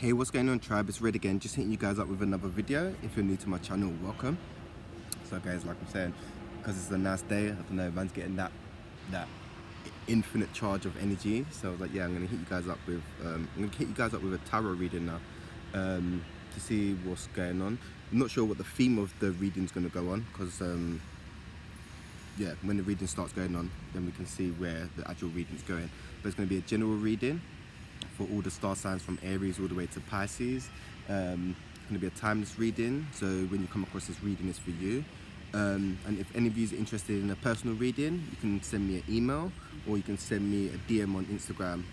Hey, what's going on, tribe? It's Red again, just hitting you guys up with another video. If you're new to my channel, welcome. So guys, like I'm saying, because it's a nice day, I don't know, man's getting that infinite charge of energy. So I was like, yeah, I'm gonna hit you guys up with a tarot reading now, to see what's going on. I'm not sure what the theme of the reading's gonna go on, because yeah, when the reading starts going on, then we can see where the actual reading's going. But it's gonna be a general reading for all the star signs from Aries all the way to Pisces. It's going to be a timeless reading, so when you come across this reading, it's for you. And if any of you are interested in a personal reading, you can send me an email or you can send me a DM on Instagram.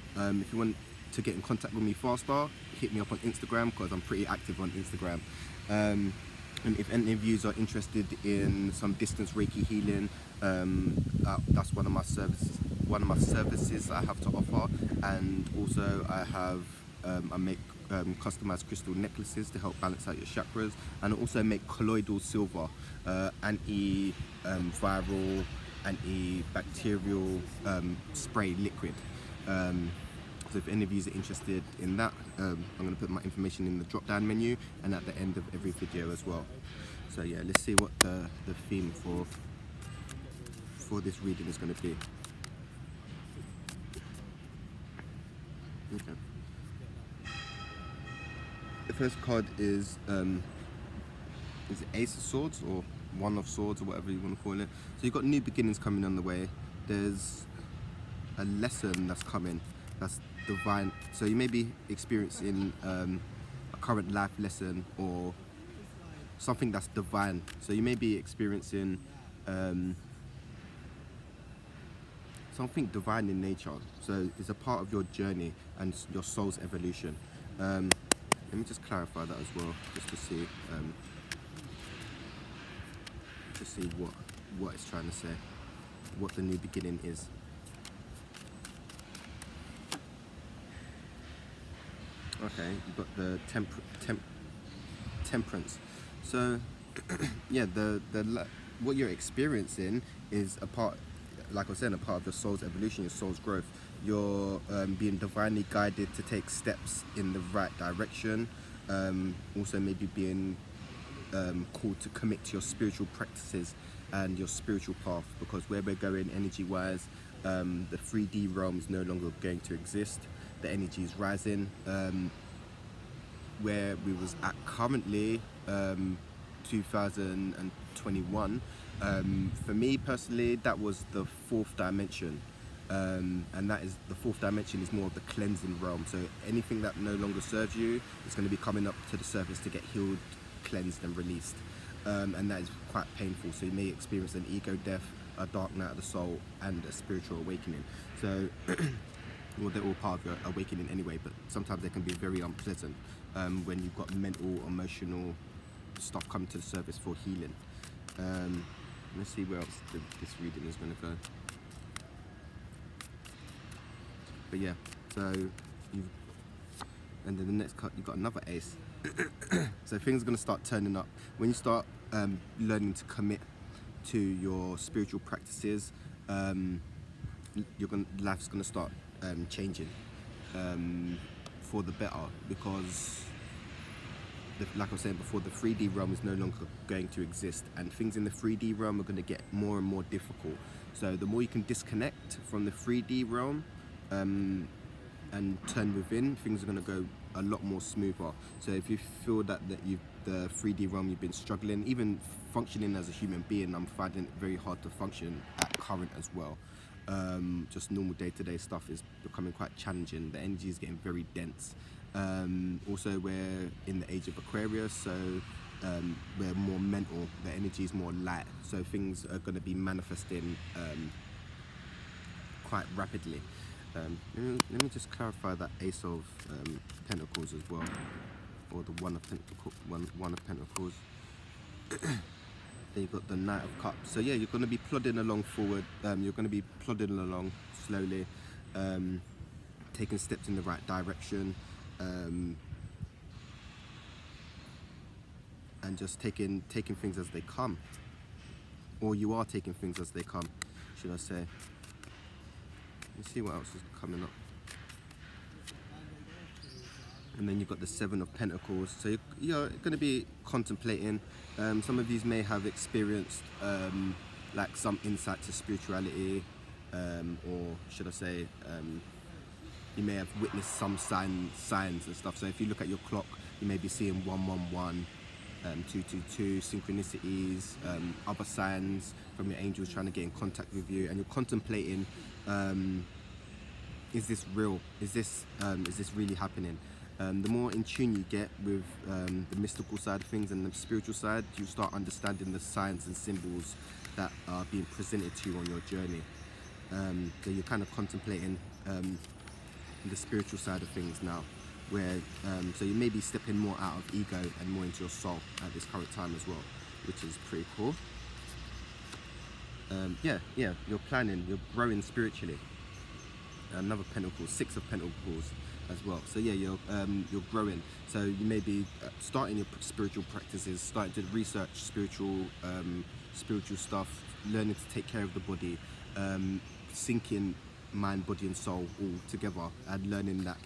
If you want to get in contact with me faster, hit me up on Instagram, because I'm pretty active on Instagram. And if any of you are interested in some distance Reiki healing, that's one of my services I have to offer. And also I make customized crystal necklaces to help balance out your chakras, and I also make colloidal silver, anti-viral, antibacterial spray liquid. So if any of you are interested in that, I'm going to put my information in the drop down menu and at the end of every video as well. So yeah, let's see what the theme for this reading is going to be. Okay. The first card is it Ace of Swords, or One of Swords, or whatever you want to call it. So you've got new beginnings coming on the way. There's a lesson that's coming, that's divine. So you may be experiencing a current life lesson or something that's divine. So you may be experiencing something divine in nature. So it's a part of your journey and your soul's evolution. Let me just clarify that as well, just to see what it's trying to say, what the new beginning is. Okay, you've got the temperance. So yeah, what you're experiencing is a part, like I was saying, a part of your soul's evolution, your soul's growth. You're being divinely guided to take steps in the right direction. Also maybe being called to commit to your spiritual practices and your spiritual path, because where we're going energy wise, the 3D realm is no longer going to exist. The energy is rising. Where we was at currently, 2021, for me personally, that was the fourth dimension. And that is, the fourth dimension is more of the cleansing realm. So anything that no longer serves you is going to be coming up to the surface to get healed, cleansed and released. And that is quite painful. So you may experience an ego death, a dark night of the soul, and a spiritual awakening. So well, they're all part of your awakening anyway, but sometimes they can be very unpleasant when you've got mental, emotional stuff coming to the surface for healing. Let's see where else this reading is going to go. But yeah, so and then the next card, you've got another ace. So things are going to start turning up when you start learning to commit to your spiritual practices. Life's going to start changing for the better, because like I was saying before, the 3D realm is no longer going to exist, and things in the 3D realm are going to get more and more difficult. So the more you can disconnect from the 3D realm and turn within, things are going to go a lot more smoother. So if you feel that the 3D realm, you've been struggling, even functioning as a human being, I'm finding it very hard to function at current as well. Just normal day-to-day stuff is becoming quite challenging. The energy is getting very dense. Also, we're in the age of Aquarius, so we're more mental. The energy is more light, so things are going to be manifesting quite rapidly. Let me just clarify that Ace of Pentacles as well, or the One of Pentacles. Then you've got the Knight of Cups. So yeah, you're going to be plodding along forward. You're going to be plodding along slowly, taking steps in the right direction, and just taking things as they come. Or you are taking things as they come, should I say. Let's see what else is coming up. And then you've got the Seven of Pentacles. So you're going to be contemplating. Some of these may have experienced like some insight to spirituality, or should I say, you may have witnessed some signs and stuff. So if you look at your clock, you may be seeing 111, 222, synchronicities, other signs from your angels trying to get in contact with you, and you're contemplating, is this real? Is this really happening? The more in tune you get with the mystical side of things and the spiritual side, you start understanding the signs and symbols that are being presented to you on your journey. So you're kind of contemplating the spiritual side of things now, where so you may be stepping more out of ego and more into your soul at this current time as well, which is pretty cool. Yeah, you're planning, you're growing spiritually. Another pentacle, Six of Pentacles as well. So yeah, you're growing. So you may be starting your spiritual practices, starting to research spiritual stuff, learning to take care of the body, syncing mind, body and soul all together, and learning that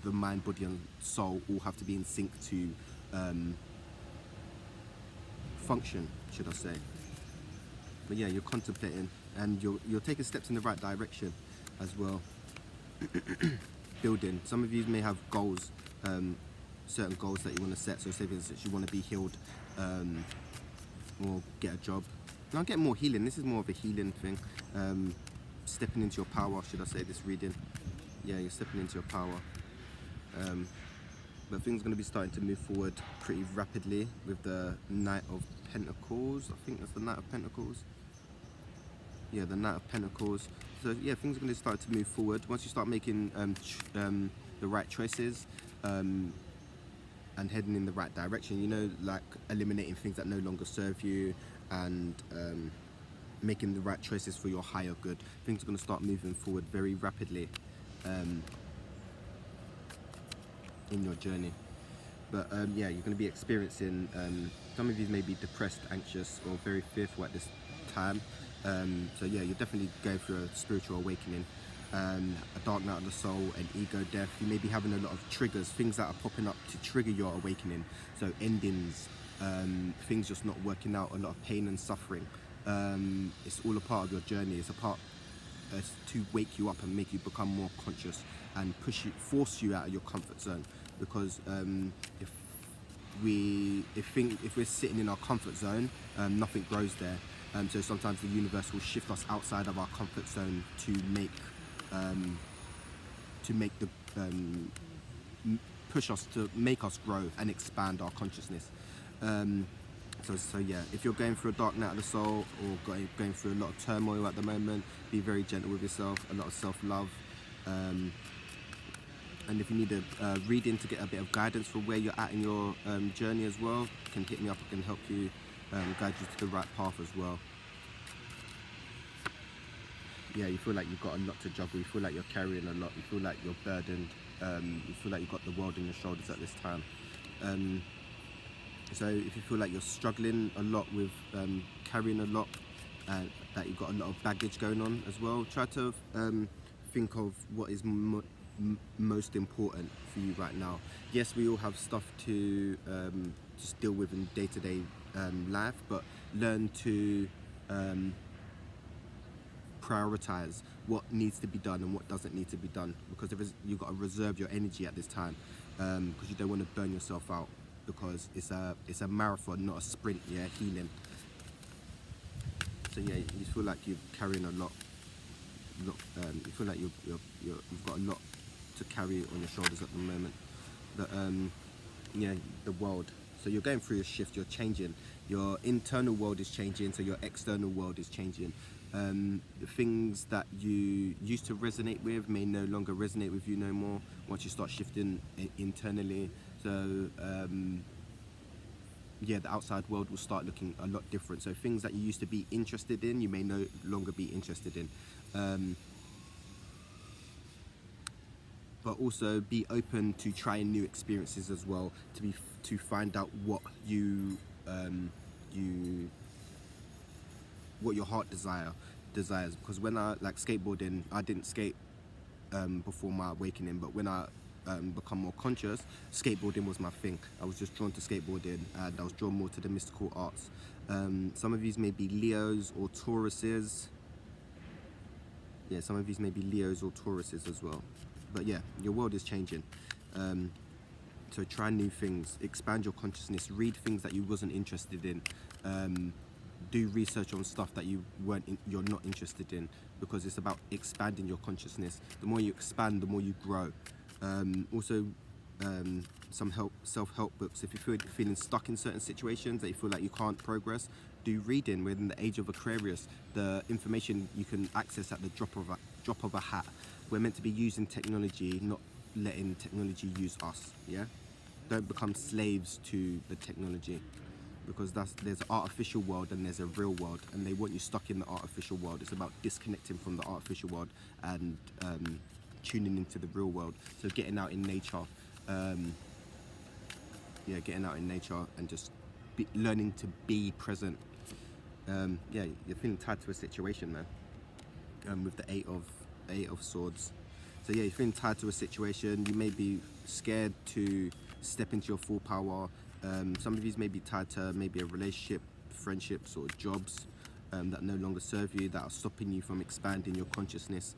the mind, body and soul all have to be in sync to function, should I say. But yeah, you're contemplating, and you're taking steps in the right direction as well. Building. Some of you may have goals, certain goals that you want to set. So say for instance you want to be healed, or get a job. Now get more healing. This is more of a healing thing. Stepping into your power, should I say, this reading. Yeah, you're stepping into your power. But things are going to be starting to move forward pretty rapidly with the Knight of Pentacles. I think that's the Knight of Pentacles. Yeah, the Knight of Pentacles. So yeah, things are going to start to move forward once you start making the right choices and heading in the right direction. You know, like eliminating things that no longer serve you, and making the right choices for your higher good. Things are going to start moving forward very rapidly in your journey. But yeah, you're going to be experiencing, some of you may be depressed, anxious, or very fearful at this time. So yeah, you're definitely going through a spiritual awakening, a dark night of the soul, an ego death. You may be having a lot of triggers, things that are popping up to trigger your awakening. So endings, things just not working out, a lot of pain and suffering. It's all a part of your journey. It's to wake you up and make you become more conscious and force you out of your comfort zone. Because if we're sitting in our comfort zone, nothing grows there. So sometimes the universe will shift us outside of our comfort zone to push us, to make us grow and expand our consciousness. So yeah, if you're going through a dark night of the soul, or going through a lot of turmoil at the moment, be very gentle with yourself, a lot of self-love. And if you need a reading to get a bit of guidance for where you're at in your journey as well, you can hit me up. I can help you, guide you to the right path as well. Yeah, you feel like you've got a lot to juggle. You feel like you're carrying a lot. You feel like you're burdened. You feel like you've got the world on your shoulders at this time. So if you feel like you're struggling a lot with carrying a lot, that you've got a lot of baggage going on as well, try to think of what is most important for you right now. Yes, we all have stuff to just deal with in day-to-day life, but learn to prioritize what needs to be done and what doesn't need to be done, because you've got to reserve your energy at this time, because you don't want to burn yourself out, because it's a marathon, not a sprint. Yeah, healing. So yeah, you feel like you're carrying a lot. You feel like you've got a lot to carry on your shoulders at the moment. But yeah, the world. So you're going through a shift. You're changing. Your internal world is changing, so your external world is changing. The things that you used to resonate with may no longer resonate with you no more once you start shifting internally. So yeah, the outside world will start looking a lot different. So things that you used to be interested in, you may no longer be interested in. But also be open to trying new experiences as well, to find out what what your heart desires. Because when I like skateboarding, I didn't skate before my awakening, but when I become more conscious, skateboarding was my thing. I was just drawn to skateboarding, and I was drawn more to the mystical arts. Some of these may be Leos or Tauruses. Yeah, some of these may be Leos or Tauruses as well. But yeah, your world is changing. So try new things, expand your consciousness, read things that you wasn't interested in, do research on stuff that you're not interested in, because it's about expanding your consciousness. The more you expand, the more you grow. Also, some self-help books. If you're feeling stuck in certain situations that you feel like you can't progress, do reading. We're in the age of Aquarius. The information you can access at the drop of a hat. We're meant to be using technology, not letting technology use us. Yeah, don't become slaves to the technology, because there's an artificial world and there's a real world, and they want you stuck in the artificial world. It's about disconnecting from the artificial world and tuning into the real world. So getting out in nature, getting out in nature and just learning to be present. Yeah, you're feeling tied to a situation, man. With the eight of swords. So yeah, you're feeling tied to a situation. You may be scared to step into your full power. Some of these may be tied to maybe a relationship, friendships, or jobs that no longer serve you, that are stopping you from expanding your consciousness.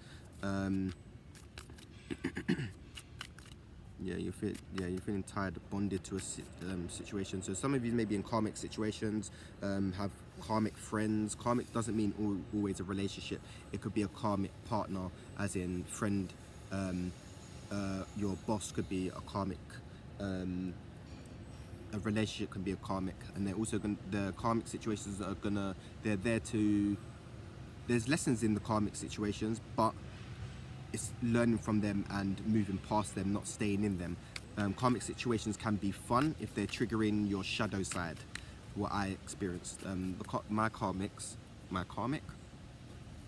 You're feeling tired, bonded to a situation. So some of you may be in karmic situations, have karmic friends. Karmic doesn't mean always a relationship. It could be a karmic partner, as in friend. Your boss could be a karmic. A relationship can be a karmic, and they're also the karmic situations that are they're there to. There's lessons in the karmic situations, but it's learning from them and moving past them, not staying in them. Karmic situations can be fun if they're triggering your shadow side. What I experienced, my karmic,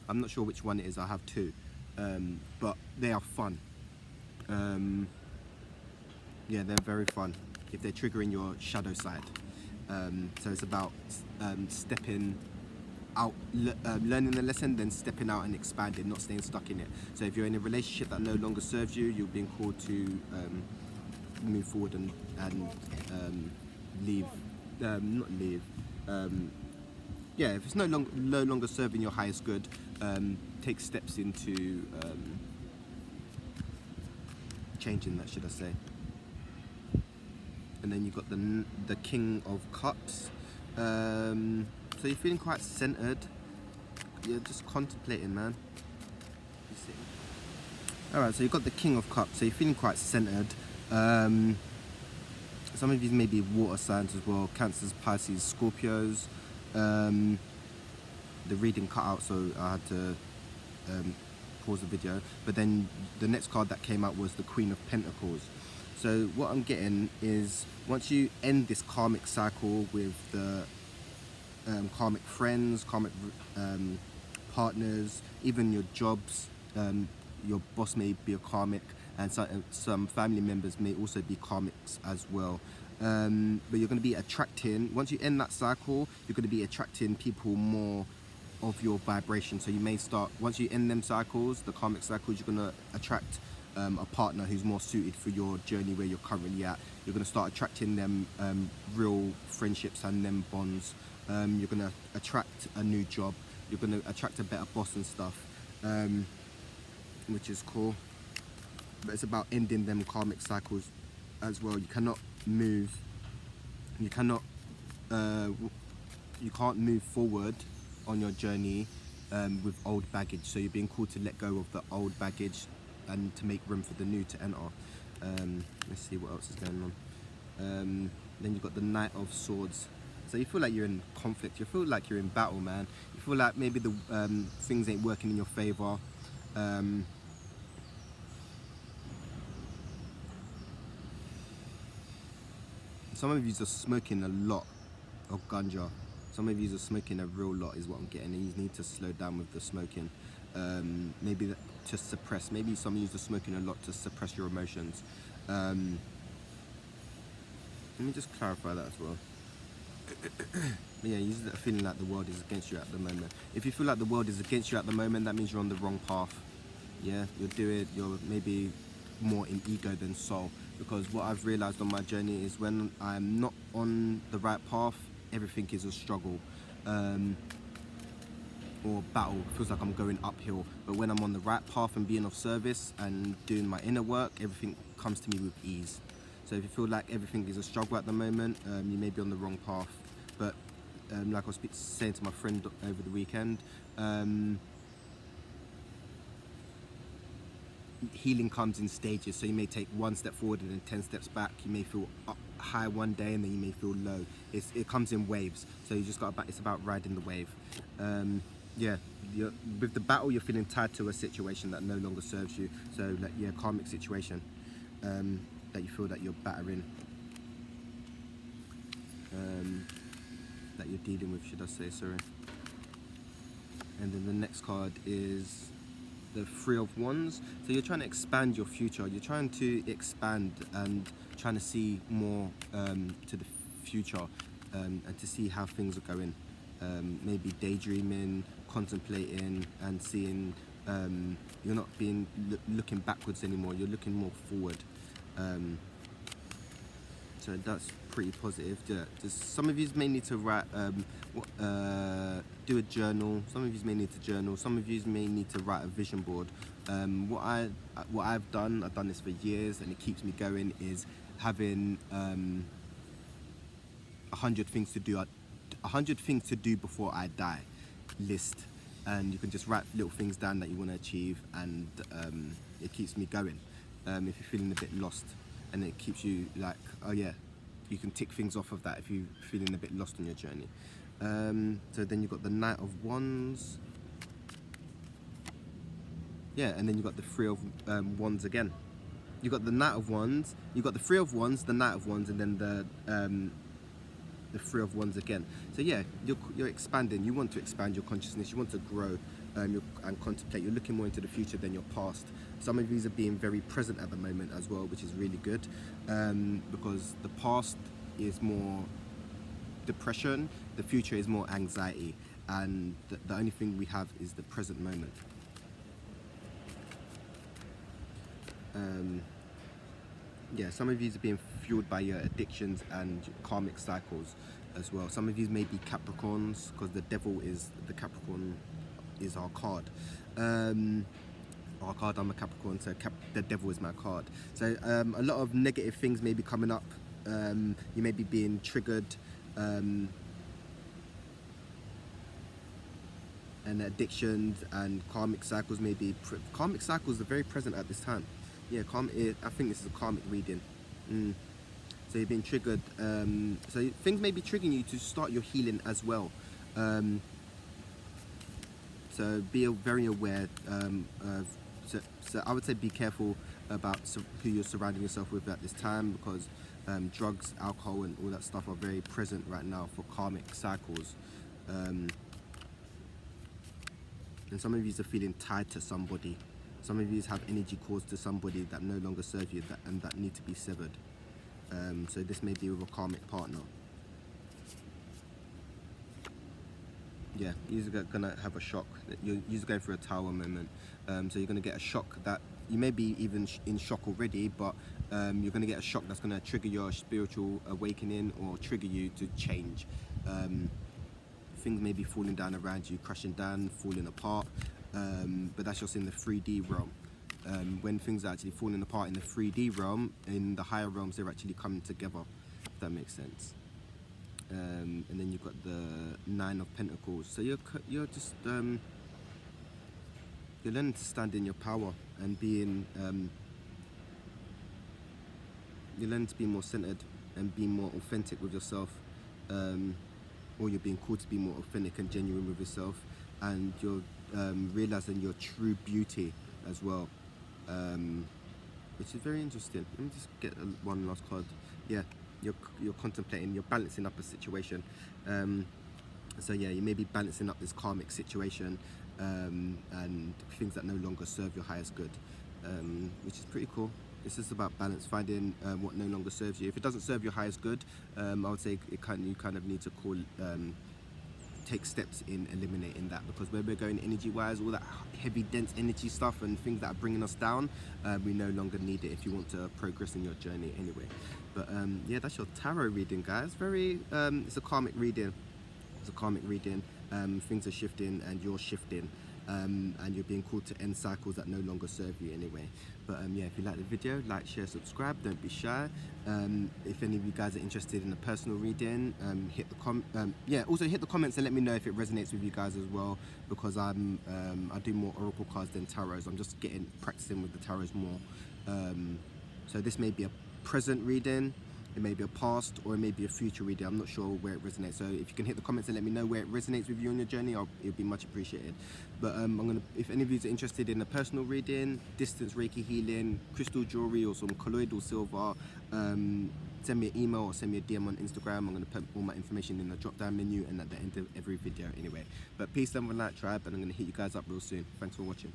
I'm not sure which one it is. I have two, but they are fun. Yeah, they're very fun if they're triggering your shadow side. So it's about stepping out, learning the lesson, then stepping out and expanding, not staying stuck in it. So if you're in a relationship that no longer serves you, you're being called to move forward and leave, not leave. Yeah, if it's no longer serving your highest good, take steps into changing that, should I say. And then you've got the King of Cups. So you're feeling quite centered. You're just contemplating, man. Alright, so you've got the King of Cups. So you're feeling quite centered. Some of you may be water signs as well. Cancers, Pisces, Scorpios. The reading cut out, so I had to pause the video. But then the next card that came out was the Queen of Pentacles. So what I'm getting is, once you end this karmic cycle with the karmic friends, karmic partners, even your jobs, your boss may be a karmic, and some family members may also be karmics as well. But you're going to be attracting, once you end that cycle, you're going to be attracting people more of your vibration. So you may start, once you end them cycles, the karmic cycles, you're going to attract a partner who's more suited for your journey where you're currently at. You're going to start attracting them real friendships and them bonds. You're going to attract a new job. You're going to attract a better boss and stuff, which is cool. But it's about ending them karmic cycles as well. You cannot move. You cannot. You can't move forward on your journey with old baggage. So you're being called to let go of the old baggage and to make room for the new to enter. Let's see what else is going on. Then you've got the Knight of Swords. So you feel like you're in conflict. You feel like you're in battle, man. You feel like maybe the things ain't working in your favor. Some of you are smoking a lot of ganja. Some of you are smoking a real lot, is what I'm getting, and you need to slow down with the smoking. Maybe to suppress. Maybe some of you are smoking a lot to suppress your emotions. Let me just clarify that as well. Yeah, you're feeling like the world is against you at the moment. If you feel like the world is against you at the moment, that means you're on the wrong path. Yeah, you're maybe more in ego than soul, because what I've realized on my journey is when I'm not on the right path, everything is a struggle. Or battle. It feels like I'm going uphill, but when I'm on the right path and being of service and doing my inner work, everything comes to me with ease. So if you feel like everything is a struggle at the moment, you may be on the wrong path. But like I was saying to my friend over the weekend, healing comes in stages. So you may take one step forward and then 10 steps back. You may feel up high one day and then you may feel low. It comes in waves, so you just it's about riding the wave. Yeah, with the battle, you're feeling tied to a situation that no longer serves you. So like, yeah, karmic situation that you feel that you're battering, that you're dealing with, should I say, sorry. And then the next card is the Three of Wands. So you're trying to expand your future. You're trying to expand and trying to see more to the future, and to see how things are going. Maybe daydreaming, contemplating, and seeing. You're not looking backwards anymore. You're looking more forward. So that's pretty positive. Yeah, some of you may need to write, do a journal. Some of you may need to journal. Some of you may need to write a vision board. What I've done this for years, and it keeps me going, is having 100 things to do. 100 things to do before I die list, and you can just write little things down that you want to achieve, and it keeps me going. If you're feeling a bit lost, and it keeps you like, oh yeah, you can tick things off of that if you're feeling a bit lost on your journey. So then you've got the Knight of Wands. Yeah, and then you've got the Three of Wands again. You've got the Knight of Wands, you've got the Three of Wands, the Knight of Wands, and then the Three of Wands again. So yeah, you're expanding. You want to expand your consciousness. You want to grow and contemplate. You're looking more into the future than your past. Some of these are being very present at the moment as well, which is really good, because the past is more depression, the future is more anxiety, and the only thing we have is the present moment. Yeah, some of these are being fueled by your addictions and karmic cycles as well. Some of these may be Capricorns, because the devil is the Capricorn is our card. I'm a Capricorn, so the devil is my card. So a lot of negative things may be coming up. You may be being triggered, and addictions and karmic cycles may be karmic cycles are very present at this time. Yeah, I think this is a karmic reading. So you're being triggered. So things may be triggering you to start your healing as well. So be very aware. So I would say be careful about who you're surrounding yourself with at this time, because drugs, alcohol, and all that stuff are very present right now for karmic cycles. And some of you are feeling tied to somebody. Some of you have energy cords to somebody that no longer serve you, and that need to be severed. So this may be with a karmic partner. Yeah, you're gonna have a shock. You're going through a tower moment. So you're gonna get a shock that you may be even in shock already, but you're gonna get a shock that's gonna trigger your spiritual awakening or trigger you to change. Things may be falling down around you, crashing down, falling apart. But that's just in the 3D realm. When things are actually falling apart in the 3D realm, in the higher realms, they're actually coming together, if that makes sense. And then you've got the Nine of Pentacles. So you're just you're learning to stand in your power and being you're learning to be more centered and be more authentic with yourself, or you're being called to be more authentic and genuine with yourself, and you're realizing your true beauty as well, which is very interesting. Let me just get one last card. Yeah, you're contemplating, you're balancing up a situation. So yeah, you may be balancing up this karmic situation, and things that no longer serve your highest good, which is pretty cool. It's just about balance, finding what no longer serves you. If it doesn't serve your highest good, I would say you kind of need to take steps in eliminating that, because where we're going energy wise, all that heavy dense energy stuff and things that are bringing us down, we no longer need it if you want to progress in your journey anyway. But yeah, that's your tarot reading, guys. Very it's a karmic reading. It's a karmic reading. Things are shifting and you're shifting, and you're being called to end cycles that no longer serve you anyway. But yeah, if you like the video, like, share, subscribe, don't be shy. If any of you guys are interested in a personal reading, hit the also hit the comments and let me know if it resonates with you guys as well, because I do more oracle cards than tarots. I'm just practicing with the tarots more. So this may be a present reading, it may be a past, or it may be a future reading. I'm not sure where it resonates. So if you can hit the comments and let me know where it resonates with you on your journey, it'd be much appreciated. But if any of you are interested in a personal reading, distance Reiki healing, crystal jewelry, or some colloidal silver, send me an email or send me a DM on Instagram. I'm going to put all my information in the drop down menu and at the end of every video anyway. But peace, love and light, tribe, and I'm going to hit you guys up real soon. Thanks for watching.